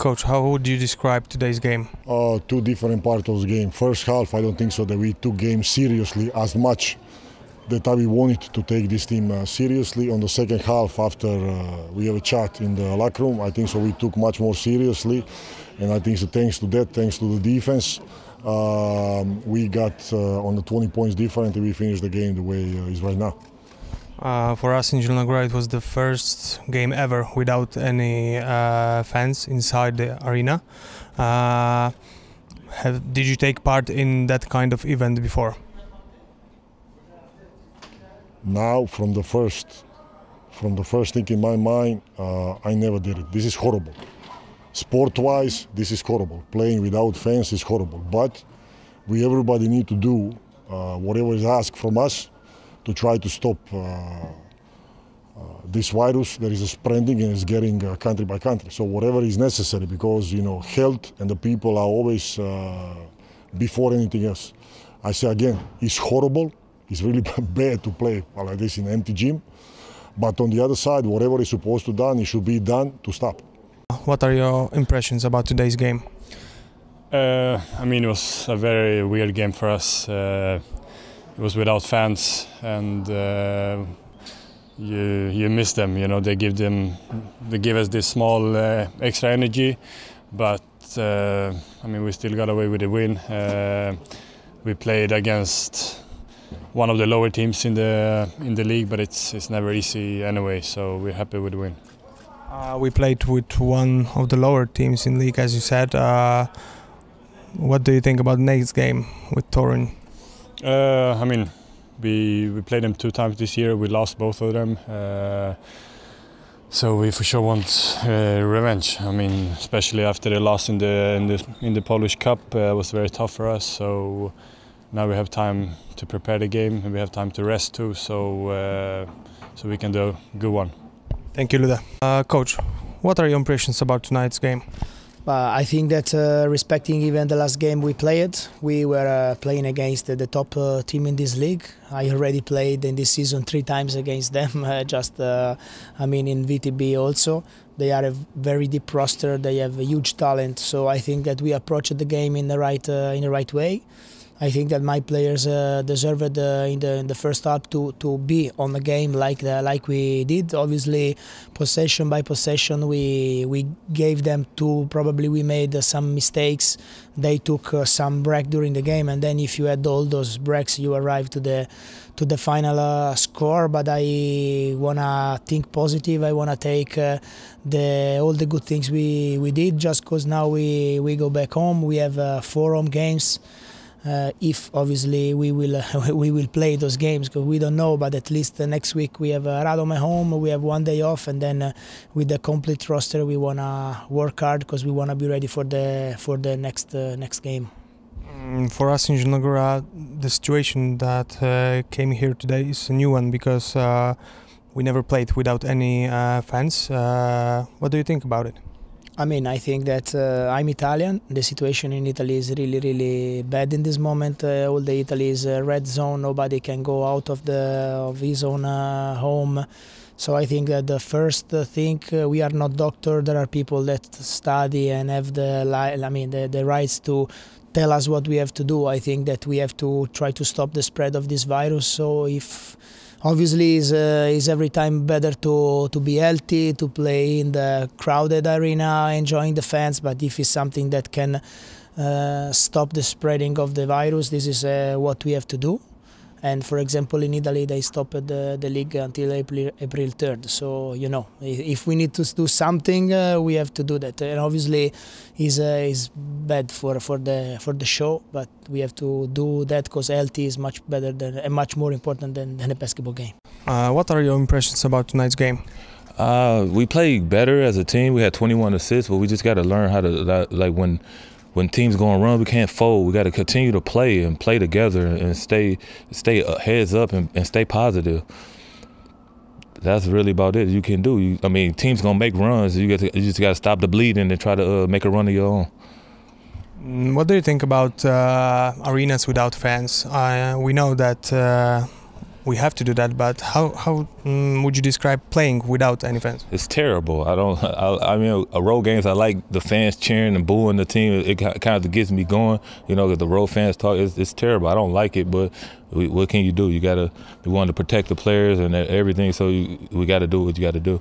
Coach, how would you describe today's game? Two different parts of the game. First half, I don't think so that we took game seriously as much that we wanted to take this team seriously. On the second half, after we have a chat in the locker room, I think so we took much more seriously, and I think so thanks to that, thanks to the defense, we got on the 20 points different, and we finished the game the way it is right now. For us in Zielona Góra, it was the first game ever without any fans inside the arena. Did you take part in that kind of event before? Now, from the first thing in my mind, I never did it. This is horrible. Sport-wise, this is horrible. Playing without fans is horrible. But everybody need to do whatever is asked from us to try to stop this virus that is spreading and is getting country by country. So whatever is necessary, because health and the people are always before anything else. I say again, it's horrible. It's really bad to play like this in an empty gym. But on the other side, whatever is supposed to be done, it should be done to stop. What are your impressions about today's game? I mean, it was a very weird game for us. It was without fans, and you miss them. They give us this small extra energy, but I mean, we still got away with the win. We played against one of the lower teams in the league, but it's never easy anyway. So we're happy with the win. We played with one of the lower teams in league, as you said. What do you think about next game with Torun? I mean, we played them 2 times this year. We lost both of them, so we for sure want revenge. I mean, especially after the loss in the Polish Cup, it was very tough for us. So now we have time to prepare the game, and we have time to rest too. So we can do a good one. Thank you, Luda. Coach, what are your impressions about tonight's game? I think that respecting even the last game we played, we were playing against the top team in this league. I already played in this season 3 times against them, I mean in VTB also. They are a very deep roster, they have a huge talent, so I think that we approached the game in the right way. I think that my players deserved in the first half to be on the game like we did. Obviously, possession by possession, we gave them probably we made some mistakes. They took some break during the game, and then if you had all those breaks, you arrive to the final score. But I wanna think positive. I wanna take all the good things we did, just because now we go back home. We have 4 home games. If obviously we will play those games, because we don't know, but at least next week we have Radom at home, we have 1 day off, and then with the complete roster we wanna work hard because we wanna be ready for the next game. For us in Zielona Góra, the situation that came here today is a new one, because we never played without any fans. What do you think about it? I mean, I think that I'm Italian. The situation in Italy is really, really bad in this moment. All the Italy is a red zone. Nobody can go out of his own home. So I think that the first thing, we are not doctors. There are people that study and have the rights to tell us what we have to do. I think that we have to try to stop the spread of this virus. So if obviously, is every time better to be healthy, to play in the crowded arena, enjoying the fans. But if it's something that can stop the spreading of the virus, this is what we have to do. And for example, in Italy, they stopped the league until April 3rd. So if we need to do something, we have to do that. And obviously, is bad for the show, but we have to do that because health is much better than and much more important than a basketball game. What are your impressions about tonight's game? We played better as a team. We had 21 assists, but we just got to learn how to when teams go on run, we can't fold. We got to continue to play together and stay heads up and stay positive. That's really about it. You can do. I mean, teams gonna make runs. You just got to stop the bleeding and try to make a run of your own. What do you think about arenas without fans? We know that we have to do that. But how would you describe playing without any fans? It's terrible. I mean, road games, I like the fans cheering and booing the team. It kind of gets me going. You know, the road fans talk. It's terrible. I don't like it, but what can you do? We want to protect the players and everything. So we got to do what you got to do.